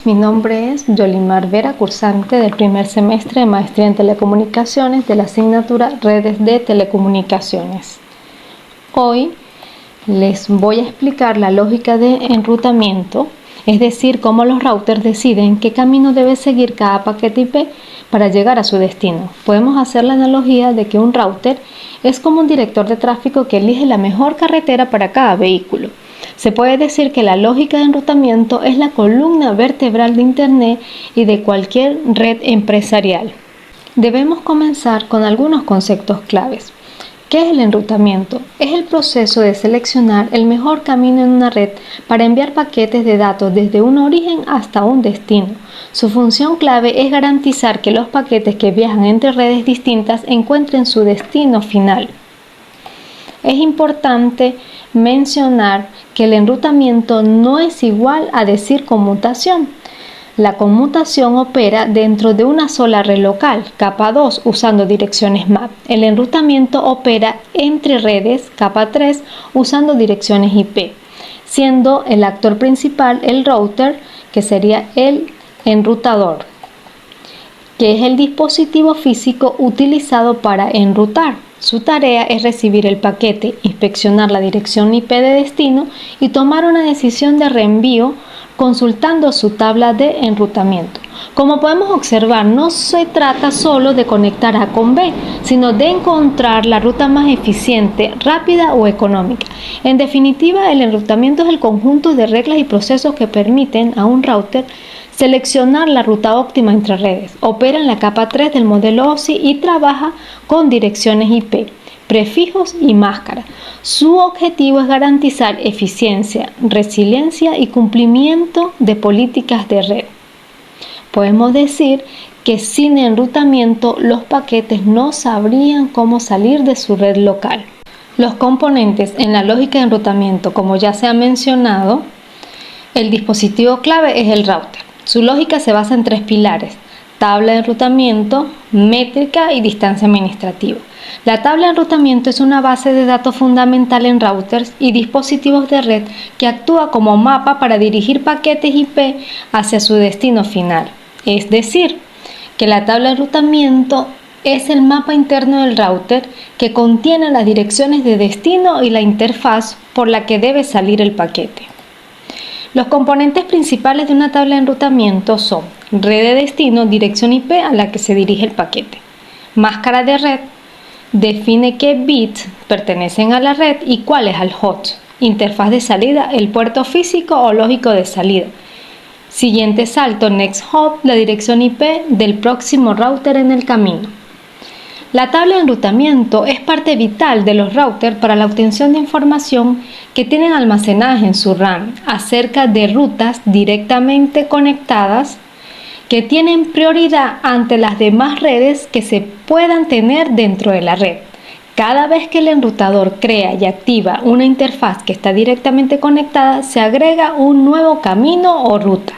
Mi nombre es Yolimar Vera, cursante del primer semestre de Maestría en Telecomunicaciones de la asignatura Redes de Telecomunicaciones. Hoy les voy a explicar la lógica de enrutamiento, es decir, cómo los routers deciden qué camino debe seguir cada paquete IP para llegar a su destino. Podemos hacer la analogía de que un router es como un director de tráfico que elige la mejor carretera para cada vehículo. Se puede decir que la lógica de enrutamiento es la columna vertebral de Internet y de cualquier red empresarial. Debemos comenzar con algunos conceptos claves. ¿Qué es el enrutamiento? Es el proceso de seleccionar el mejor camino en una red para enviar paquetes de datos desde un origen hasta un destino. Su función clave es garantizar que los paquetes que viajan entre redes distintas encuentren su destino final. Es importante mencionar que el enrutamiento no es igual a decir conmutación. La conmutación opera dentro de una sola red local, capa 2, usando direcciones MAC. El enrutamiento opera entre redes, capa 3, usando direcciones IP, siendo el actor principal el router, que sería el enrutador, que es el dispositivo físico utilizado para enrutar. Su tarea es recibir el paquete, inspeccionar la dirección IP de destino y tomar una decisión de reenvío consultando su tabla de enrutamiento. Como podemos observar, no se trata solo de conectar A con B, sino de encontrar la ruta más eficiente, rápida o económica. En definitiva, el enrutamiento es el conjunto de reglas y procesos que permiten a un router seleccionar la ruta óptima entre redes. Opera en la capa 3 del modelo OSI y trabaja con direcciones IP, prefijos y máscara. Su objetivo es garantizar eficiencia, resiliencia y cumplimiento de políticas de red. Podemos decir que sin enrutamiento los paquetes no sabrían cómo salir de su red local. Los componentes en la lógica de enrutamiento, como ya se ha mencionado, el dispositivo clave es el router. Su lógica se basa en 3 pilares: tabla de enrutamiento, métrica y distancia administrativa. La tabla de enrutamiento es una base de datos fundamental en routers y dispositivos de red que actúa como mapa para dirigir paquetes IP hacia su destino final. Es decir, que la tabla de enrutamiento es el mapa interno del router que contiene las direcciones de destino y la interfaz por la que debe salir el paquete. Los componentes principales de una tabla de enrutamiento son red de destino, dirección IP a la que se dirige el paquete. Máscara de red define qué bits pertenecen a la red y cuáles al host. Interfaz de salida, el puerto físico o lógico de salida. Siguiente salto, next hop, la dirección IP del próximo router en el camino. La tabla de enrutamiento es parte vital de los routers para la obtención de información que tienen almacenadas en su RAM acerca de rutas directamente conectadas que tienen prioridad ante las demás redes que se puedan tener dentro de la red. Cada vez que el enrutador crea y activa una interfaz que está directamente conectada, se agrega un nuevo camino o ruta.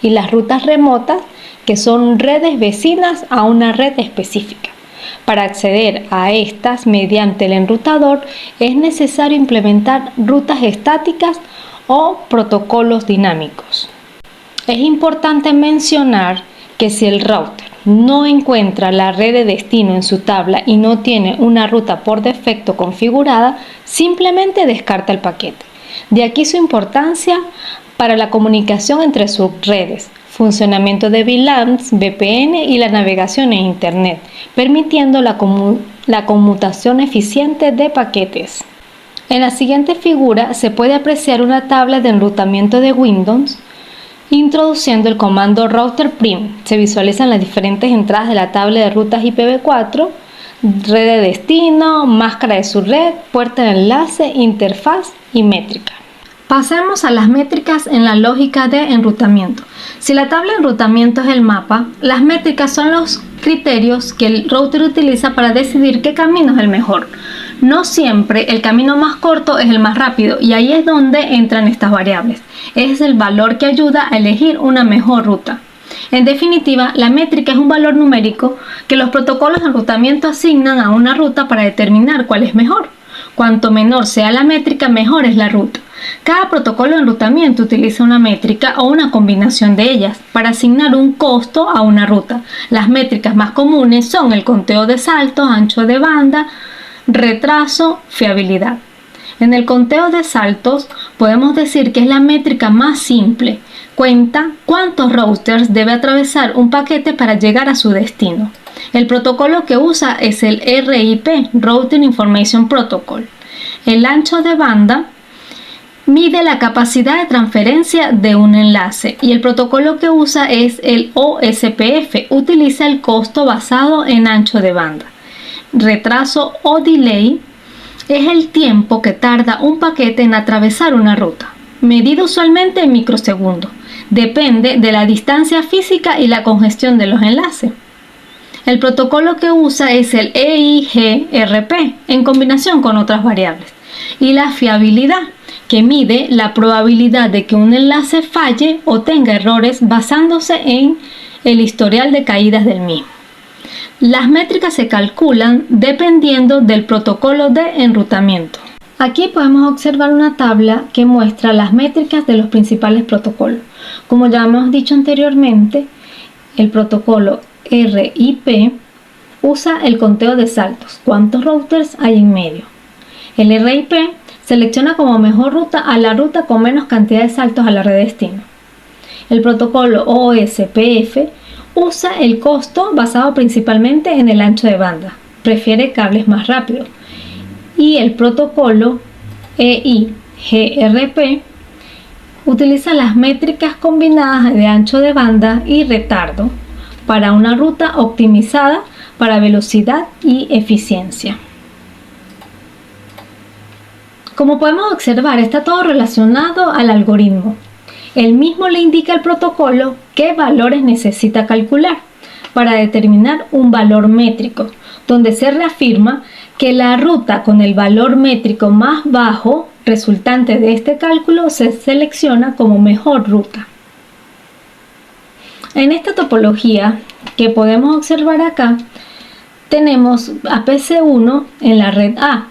Y las rutas remotas, que son redes vecinas a una red específica. Para acceder a estas mediante el enrutador es necesario implementar rutas estáticas o protocolos dinámicos. Es importante mencionar que si el router no encuentra la red de destino en su tabla y no tiene una ruta por defecto configurada, simplemente descarta el paquete. De aquí su importancia para la comunicación entre subredes, funcionamiento de VLANs, VPN y la navegación en Internet, permitiendo la conmutación eficiente de paquetes. En la siguiente figura se puede apreciar una tabla de enrutamiento de Windows. Introduciendo el comando router_prim, se visualizan las diferentes entradas de la tabla de rutas IPv4, red de destino, máscara de su red, puerta de enlace, interfaz y métrica. Pasemos a las métricas en la lógica de enrutamiento. Si la tabla de enrutamiento es el mapa, las métricas son los criterios que el router utiliza para decidir qué camino es el mejor. No siempre el camino más corto es el más rápido y ahí es donde entran estas variables. Es el valor que ayuda a elegir una mejor ruta. En definitiva, la métrica es un valor numérico que los protocolos de enrutamiento asignan a una ruta para determinar cuál es mejor. Cuanto menor sea la métrica, mejor es la ruta. Cada protocolo de enrutamiento utiliza una métrica o una combinación de ellas para asignar un costo a una ruta. Las métricas más comunes son el conteo de saltos, ancho de banda, retraso, fiabilidad. En el conteo de saltos podemos decir que es la métrica más simple. Cuenta cuántos routers debe atravesar un paquete para llegar a su destino. El protocolo que usa es el RIP, Routing Information Protocol. El ancho de banda mide la capacidad de transferencia de un enlace y el protocolo que usa es el OSPF, utiliza el costo basado en ancho de banda. Retraso o delay es el tiempo que tarda un paquete en atravesar una ruta, medido usualmente en microsegundos. Depende de la distancia física y la congestión de los enlaces. El protocolo que usa es el EIGRP en combinación con otras variables. Y la fiabilidad, que mide la probabilidad de que un enlace falle o tenga errores basándose en el historial de caídas del mismo. Las métricas se calculan dependiendo del protocolo de enrutamiento. Aquí podemos observar una tabla que muestra las métricas de los principales protocolos. Como ya hemos dicho anteriormente, el protocolo RIP usa el conteo de saltos, cuántos routers hay en medio. El RIP selecciona como mejor ruta a la ruta con menos cantidad de saltos a la red de destino. El protocolo OSPF usa el costo basado principalmente en el ancho de banda, prefiere cables más rápidos. Y el protocolo EIGRP utiliza las métricas combinadas de ancho de banda y retardo para una ruta optimizada para velocidad y eficiencia. Como podemos observar, está todo relacionado al algoritmo. El mismo le indica al protocolo qué valores necesita calcular para determinar un valor métrico, donde se reafirma que la ruta con el valor métrico más bajo resultante de este cálculo se selecciona como mejor ruta. En esta topología que podemos observar acá, tenemos a PC1 en la red A,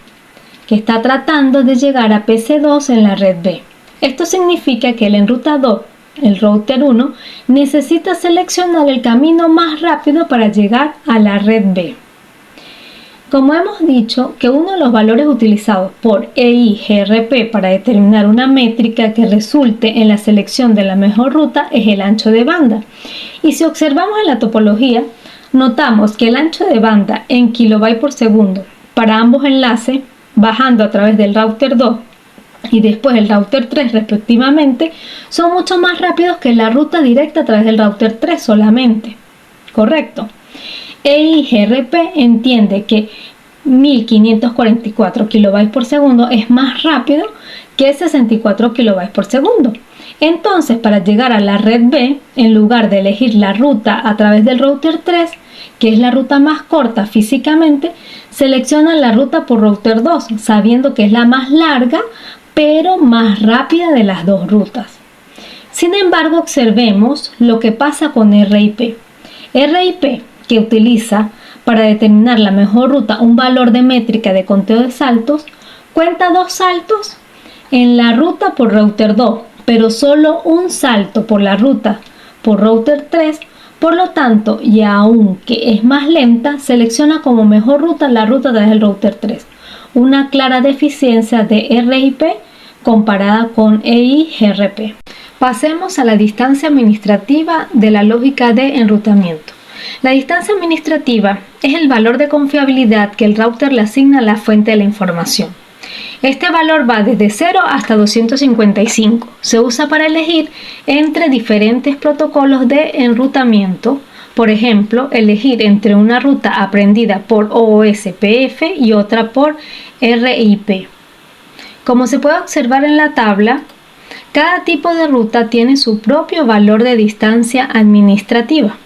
que está tratando de llegar a PC2 en la red B. Esto significa que el enrutador, el router 1, necesita seleccionar el camino más rápido para llegar a la red B. Como hemos dicho que uno de los valores utilizados por EIGRP para determinar una métrica que resulte en la selección de la mejor ruta es el ancho de banda. Y si observamos en la topología, notamos que el ancho de banda en kilobytes por segundo para ambos enlaces, bajando a través del router 2 y después el router 3 respectivamente, son mucho más rápidos que la ruta directa a través del router 3 solamente. ¿Correcto? EIGRP entiende que 1544 kilobytes por segundo es más rápido que 64 kilobytes por segundo. Entonces, para llegar a la red B, en lugar de elegir la ruta a través del router 3, que es la ruta más corta físicamente, selecciona la ruta por router 2, sabiendo que es la más larga, pero más rápida de las dos rutas. Sin embargo, observemos lo que pasa con RIP. RIP, que utiliza para determinar la mejor ruta un valor de métrica de conteo de saltos, cuenta 2 saltos en la ruta por router 2, pero solo un salto por la ruta por router 3. Por lo tanto, y aunque es más lenta, selecciona como mejor ruta la ruta desde el router 3. Una clara deficiencia de RIP comparada con EIGRP. Pasemos a la distancia administrativa de la lógica de enrutamiento. La distancia administrativa es el valor de confiabilidad que el router le asigna a la fuente de la información. Este valor va desde 0 hasta 255. Se usa para elegir entre diferentes protocolos de enrutamiento. Por ejemplo, elegir entre una ruta aprendida por OSPF y otra por RIP. Como se puede observar en la tabla, cada tipo de ruta tiene su propio valor de distancia administrativa.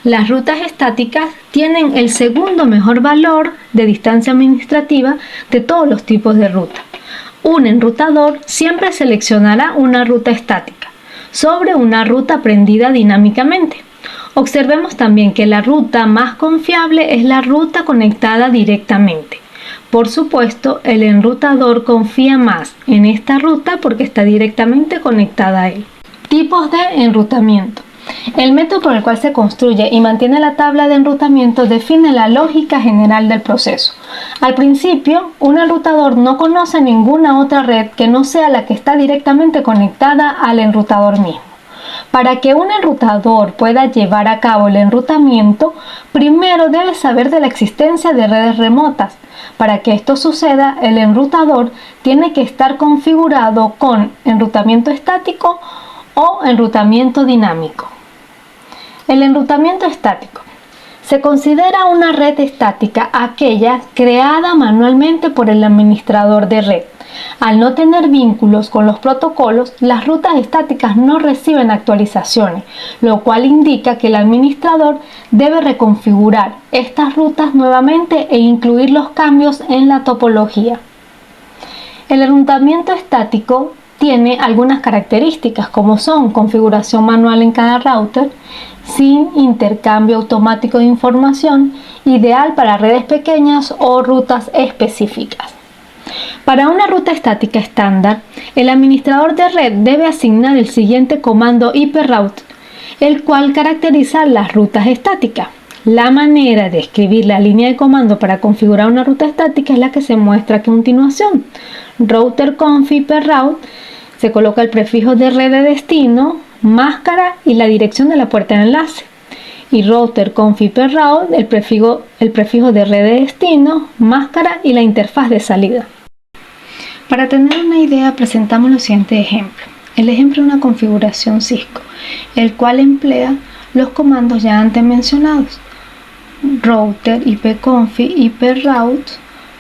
Las rutas estáticas tienen el segundo mejor valor de distancia administrativa de todos los tipos de ruta. Un enrutador siempre seleccionará una ruta estática sobre una ruta aprendida dinámicamente. Observemos también que la ruta más confiable es la ruta conectada directamente. Por supuesto, el enrutador confía más en esta ruta porque está directamente conectada a él. Tipos de enrutamiento. El método por el cual se construye y mantiene la tabla de enrutamiento define la lógica general del proceso. Al principio, un enrutador no conoce ninguna otra red que no sea la que está directamente conectada al enrutador mismo. Para que un enrutador pueda llevar a cabo el enrutamiento, primero debe saber de la existencia de redes remotas. Para que esto suceda, el enrutador tiene que estar configurado con enrutamiento estático o enrutamiento dinámico. El enrutamiento estático. Se considera una red estática aquella creada manualmente por el administrador de red. Al no tener vínculos con los protocolos, las rutas estáticas no reciben actualizaciones, lo cual indica que el administrador debe reconfigurar estas rutas nuevamente e incluir los cambios en la topología. El enrutamiento estático tiene algunas características como son configuración manual en cada router, sin intercambio automático de información, ideal para redes pequeñas o rutas específicas. Para una ruta estática estándar, el administrador de red debe asignar el siguiente comando iproute, el cual caracteriza las rutas estáticas. La manera de escribir la línea de comando para configurar una ruta estática es la que se muestra a continuación. Router-conf iproute, se coloca el prefijo de red de destino, máscara y la dirección de la puerta de enlace. Y router-conf iproute, el prefijo de red de destino, máscara y la interfaz de salida. Para tener una idea, presentamos los siguientes ejemplos. El ejemplo de una configuración Cisco, el cual emplea los comandos ya antes mencionados. Router ipconf iproute,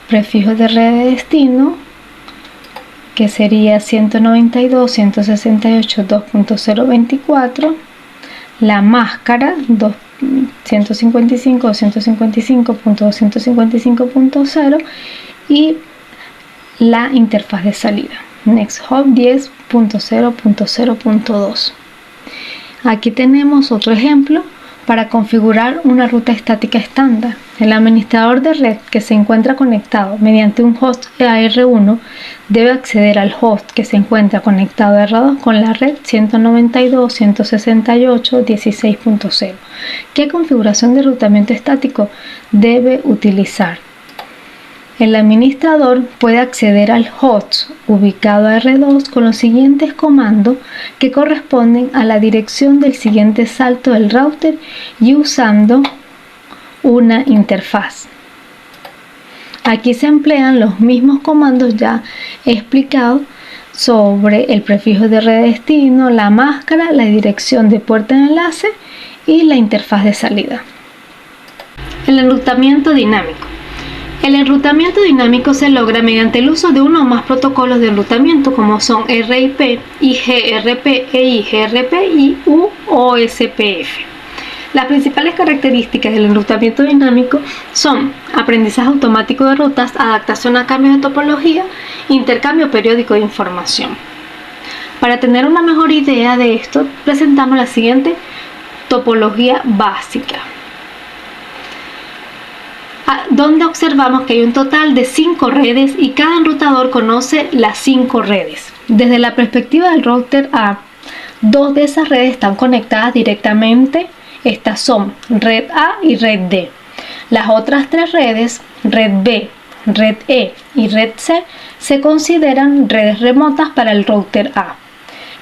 prefijo de red de destino, que sería 192.168.2.024, la máscara 155.255.255.0 y la interfaz de salida NextHop 10.0.0.2. Aquí tenemos otro ejemplo para configurar una ruta estática estándar. El administrador de red que se encuentra conectado mediante un host AR1 debe acceder al host que se encuentra conectado a R2 con la red 192.168.16.0. ¿Qué configuración de enrutamiento estático debe utilizar? El administrador puede acceder al host ubicado a R2 con los siguientes comandos que corresponden a la dirección del siguiente salto del router y usando una interfaz. Aquí se emplean los mismos comandos ya explicados sobre el prefijo de red de destino, la máscara, la dirección de puerta de enlace y la interfaz de salida. El enrutamiento dinámico. El enrutamiento dinámico se logra mediante el uso de uno o más protocolos de enrutamiento como son RIP, IGRP, EIGRP y UOSPF. Las principales características del enrutamiento dinámico son aprendizaje automático de rutas, adaptación a cambios de topología, intercambio periódico de información. Para tener una mejor idea de esto, presentamos la siguiente topología básica, donde observamos que hay un total de 5 redes y cada enrutador conoce las 5 redes. Desde la perspectiva del router A, 2 de esas redes están conectadas directamente. Estas son red A y red D. Las otras 3 redes, red B, red E y red C, se consideran redes remotas para el router A,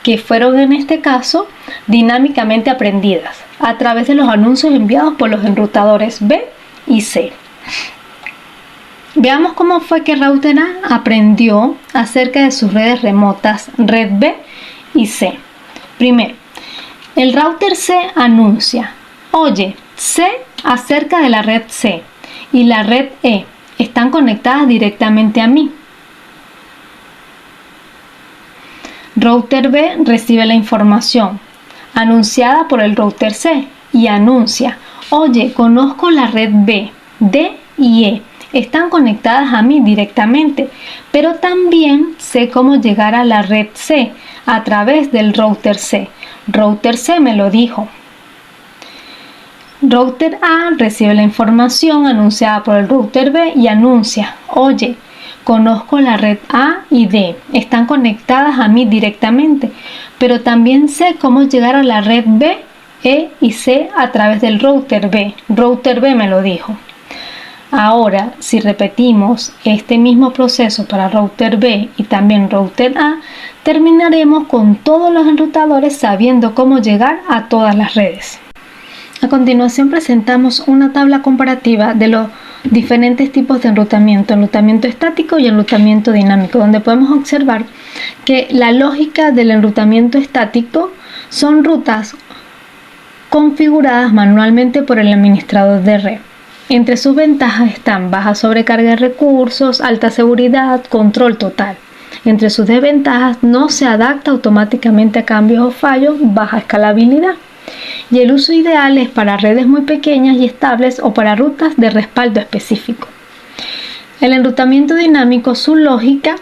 que fueron en este caso dinámicamente aprendidas a través de los anuncios enviados por los enrutadores B y C. Veamos cómo fue que router A aprendió acerca de sus redes remotas red B y C. Primero, el router C anuncia: oye, sé acerca de la red C y la red E están conectadas directamente a mí. Router B recibe la información anunciada por el router C y anuncia: oye, conozco la red B, D y E. Están conectadas a mí directamente, pero también sé cómo llegar a la red C a través del router C. Router C me lo dijo. Router A recibe la información anunciada por el router B y anuncia: oye, conozco la red A y D, están conectadas a mí directamente, pero también sé cómo llegar a la red B, E y C a través del router B. Router B me lo dijo. Ahora, si repetimos este mismo proceso para router B y también router A, terminaremos con todos los enrutadores sabiendo cómo llegar a todas las redes. A continuación presentamos una tabla comparativa de los diferentes tipos de enrutamiento estático y enrutamiento dinámico, donde podemos observar que la lógica del enrutamiento estático son rutas configuradas manualmente por el administrador de red. Entre sus ventajas están baja sobrecarga de recursos, alta seguridad, control total. Entre sus desventajas, no se adapta automáticamente a cambios o fallos, baja escalabilidad. Y el uso ideal es para redes muy pequeñas y estables o para rutas de respaldo específico. El enrutamiento dinámico, su lógica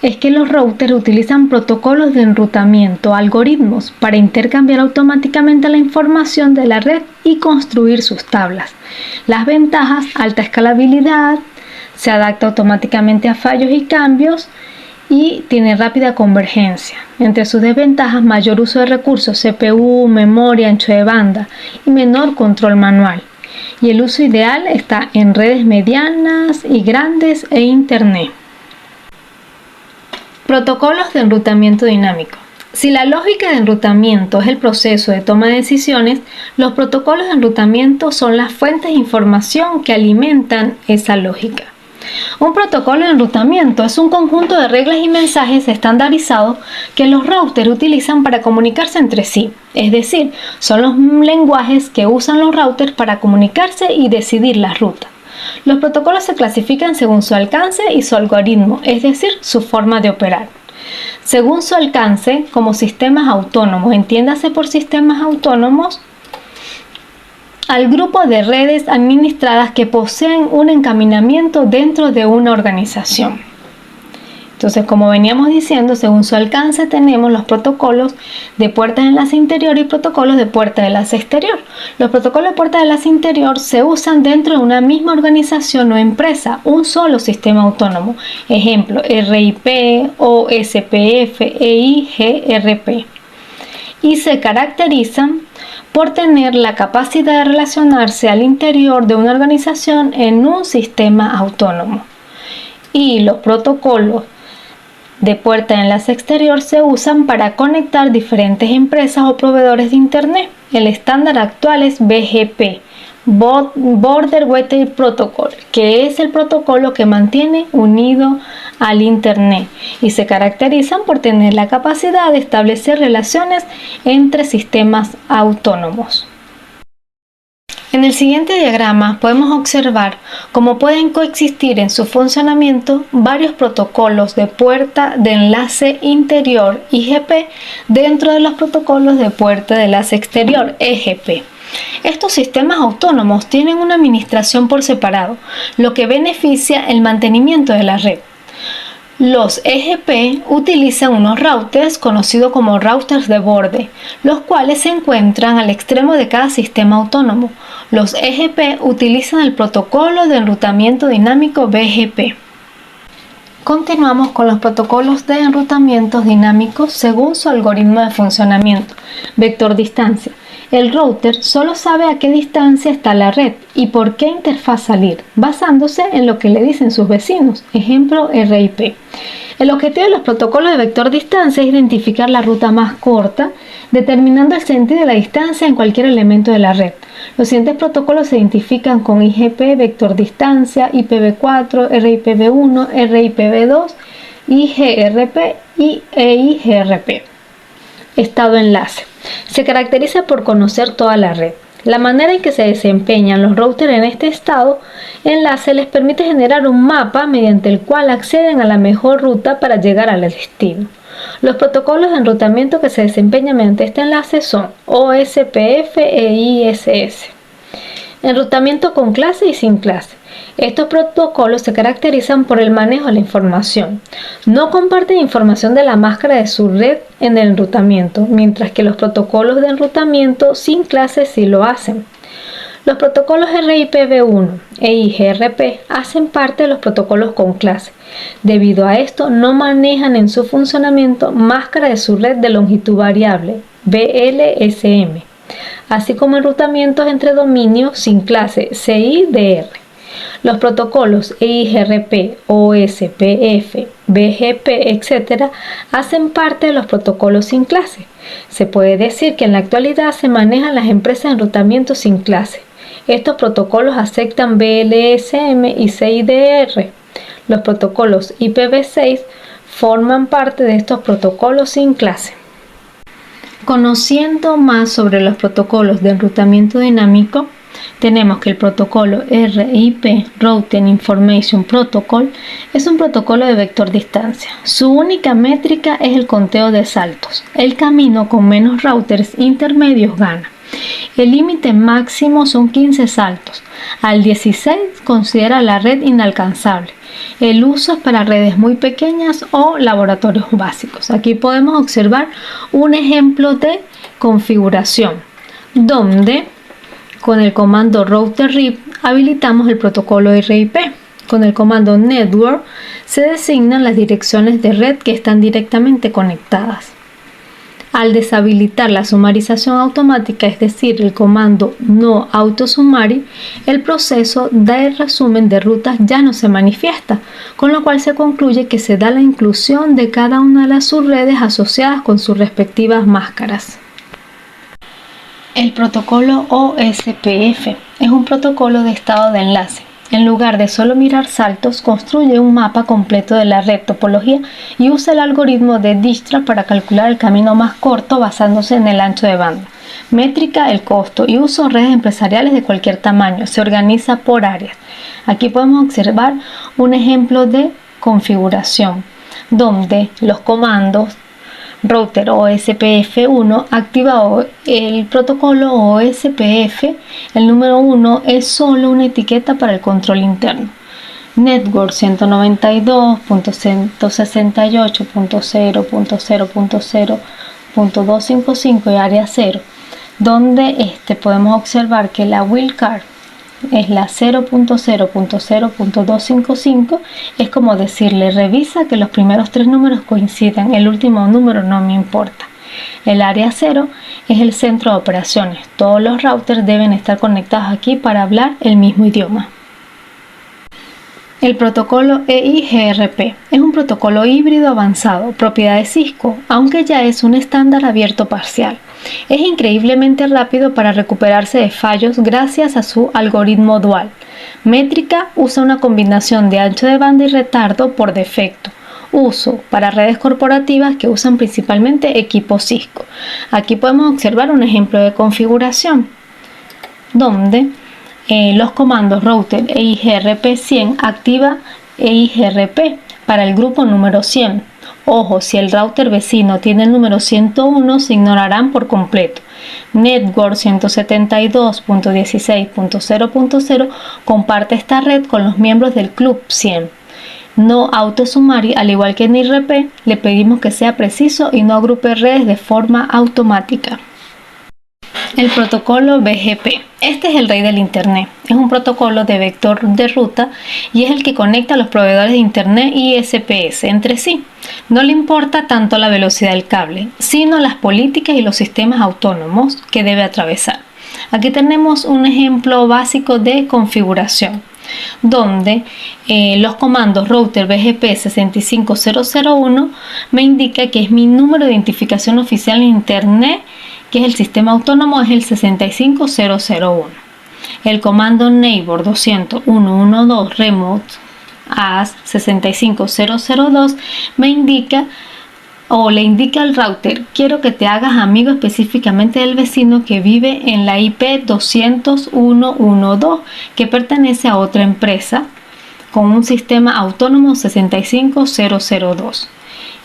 es que los routers utilizan protocolos de enrutamiento, algoritmos, para intercambiar automáticamente la información de la red y construir sus tablas. Las ventajas: alta escalabilidad, se adapta automáticamente a fallos y cambios y tiene rápida convergencia. Entre sus desventajas: mayor uso de recursos, CPU, memoria, ancho de banda y menor control manual. Y el uso ideal está en redes medianas y grandes e internet. Protocolos de enrutamiento dinámico. Si la lógica de enrutamiento es el proceso de toma de decisiones, los protocolos de enrutamiento son las fuentes de información que alimentan esa lógica. Un protocolo de enrutamiento es un conjunto de reglas y mensajes estandarizados que los routers utilizan para comunicarse entre sí, es decir, son los lenguajes que usan los routers para comunicarse y decidir las rutas. Los protocolos se clasifican según su alcance y su algoritmo, es decir, su forma de operar. Según su alcance, como sistemas autónomos, entiéndase por sistemas autónomos al grupo de redes administradas que poseen un encaminamiento dentro de una organización. Entonces, como veníamos diciendo, según su alcance tenemos los protocolos de puerta de enlace interior y protocolos de puerta de enlace exterior. Los protocolos de puerta de enlace interior se usan dentro de una misma organización o empresa, un solo sistema autónomo. Ejemplo, RIP, OSPF, EIGRP. Y se caracterizan por tener la capacidad de relacionarse al interior de una organización en un sistema autónomo. Y los protocolos de puerta de enlace exterior se usan para conectar diferentes empresas o proveedores de Internet. El estándar actual es BGP, Border Gateway Protocol, que es el protocolo que mantiene unido al Internet y se caracterizan por tener la capacidad de establecer relaciones entre sistemas autónomos. En el siguiente diagrama podemos observar cómo pueden coexistir en su funcionamiento varios protocolos de puerta de enlace interior IGP dentro de los protocolos de puerta de enlace exterior EGP. Estos sistemas autónomos tienen una administración por separado, lo que beneficia el mantenimiento de la red. Los EGP utilizan unos routers conocidos como routers de borde, los cuales se encuentran al extremo de cada sistema autónomo. Los EGP utilizan el protocolo de enrutamiento dinámico BGP. Continuamos con los protocolos de enrutamiento dinámicos según su algoritmo de funcionamiento. Vector distancia. El router solo sabe a qué distancia está la red y por qué interfaz salir, basándose en lo que le dicen sus vecinos. Ejemplo, RIP. El objetivo de los protocolos de vector distancia es identificar la ruta más corta, determinando el sentido de la distancia en cualquier elemento de la red. Los siguientes protocolos se identifican con IGP, vector distancia, IPv4, RIPv1, RIPv2, IGRP y EIGRP. Estado enlace. Se caracteriza por conocer toda la red. La manera en que se desempeñan los routers en este estado enlace les permite generar un mapa mediante el cual acceden a la mejor ruta para llegar al destino. Los protocolos de enrutamiento que se desempeñan mediante este enlace son OSPF e ISS. Enrutamiento con clase y sin clase. Estos protocolos se caracterizan por el manejo de la información. No comparten información de la máscara de su red en el enrutamiento, mientras que los protocolos de enrutamiento sin clase sí lo hacen. Los protocolos RIPv1 e IGRP hacen parte de los protocolos con clase. Debido a esto, no manejan en su funcionamiento máscara de subred de longitud variable, BLSM, así como enrutamientos entre dominios sin clase, CIDR. Los protocolos EIGRP, OSPF, BGP, etc. hacen parte de los protocolos sin clase. Se puede decir que en la actualidad se manejan las empresas de enrutamiento sin clase. Estos protocolos aceptan BLSM y CIDR. Los protocolos IPv6 forman parte de estos protocolos sin clase. Conociendo más sobre los protocolos de enrutamiento dinámico, tenemos que el protocolo RIP, Routing Information Protocol, es un protocolo de vector distancia. Su única métrica es el conteo de saltos. El camino con menos routers intermedios gana. El límite máximo son 15 saltos. Al 16 considera la red inalcanzable. El uso es para redes muy pequeñas o laboratorios básicos. Aquí podemos observar un ejemplo de configuración, donde con el comando router-rip habilitamos el protocolo RIP. Con el comando network se designan las direcciones de red que están directamente conectadas. Al deshabilitar la sumarización automática, es decir, el comando no autosumary, el proceso de resumen de rutas ya no se manifiesta, con lo cual se concluye que se da la inclusión de cada una de las subredes asociadas con sus respectivas máscaras. El protocolo OSPF es un protocolo de estado de enlace. En lugar de solo mirar saltos, construye un mapa completo de la red topología y usa el algoritmo de Dijkstra para calcular el camino más corto basándose en el ancho de banda. Métrica, el costo y uso redes empresariales de cualquier tamaño. Se organiza por áreas. Aquí podemos observar un ejemplo de configuración, donde los comandos router OSPF1 activa el protocolo OSPF. El número 1 es solo una etiqueta para el control interno. Network 192.168.0.0.0.255 y área 0, donde podemos observar que la wildcard es la 0.0.0.255, es como decirle revisa que los primeros tres números coincidan, el último número no me importa. El área 0 es el centro de operaciones. Todos los routers deben estar conectados aquí para hablar el mismo idioma. El protocolo EIGRP es un protocolo híbrido avanzado, propiedad de Cisco, aunque ya es un estándar abierto parcial. Es increíblemente rápido para recuperarse de fallos gracias a su algoritmo dual. Métrica usa una combinación de ancho de banda y retardo por defecto. Uso para redes corporativas que usan principalmente equipos Cisco. Aquí podemos observar un ejemplo de configuración, donde los comandos router EIGRP 100 activa EIGRP para el grupo número 100. Ojo, si el router vecino tiene el número 101, se ignorarán por completo. Network 172.16.0.0 comparte esta red con los miembros del club 100. No autosumary, al igual que en IRP, le pedimos que sea preciso y no agrupe redes de forma automática. El protocolo BGP. Este es el rey del Internet. Es un protocolo de vector de ruta y es el que conecta a los proveedores de Internet y SPS entre sí. No le importa tanto la velocidad del cable, sino las políticas y los sistemas autónomos que debe atravesar. Aquí tenemos un ejemplo básico de configuración, donde los comandos router BGP 65001 me indica que es mi número de identificación oficial en Internet, que es el sistema autónomo, es el 65001. El comando neighbor 200.112 remote as 65002 me indica o le indica al router: quiero que te hagas amigo específicamente del vecino que vive en la IP 200.112, que pertenece a otra empresa con un sistema autónomo 65002.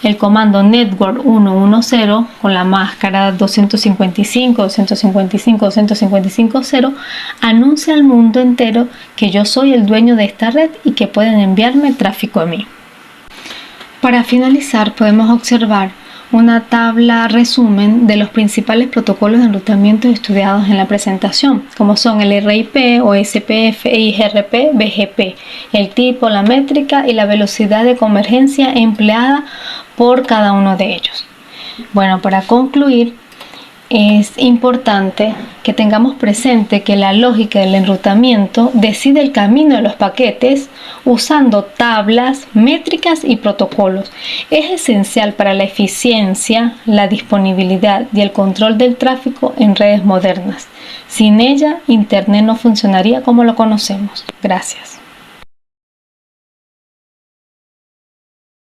El comando network 110 con la máscara 255.255.255.0 anuncia al mundo entero que yo soy el dueño de esta red y que pueden enviarme tráfico a mí. Para finalizar, podemos observar una tabla resumen de los principales protocolos de enrutamiento estudiados en la presentación, como son el RIP, OSPF, IGRP, BGP, el tipo, la métrica y la velocidad de convergencia empleada por cada uno de ellos. Bueno, para concluir, es importante que tengamos presente que la lógica del enrutamiento decide el camino de los paquetes usando tablas, métricas y protocolos. Es esencial para la eficiencia, la disponibilidad y el control del tráfico en redes modernas. Sin ella, Internet no funcionaría como lo conocemos. Gracias.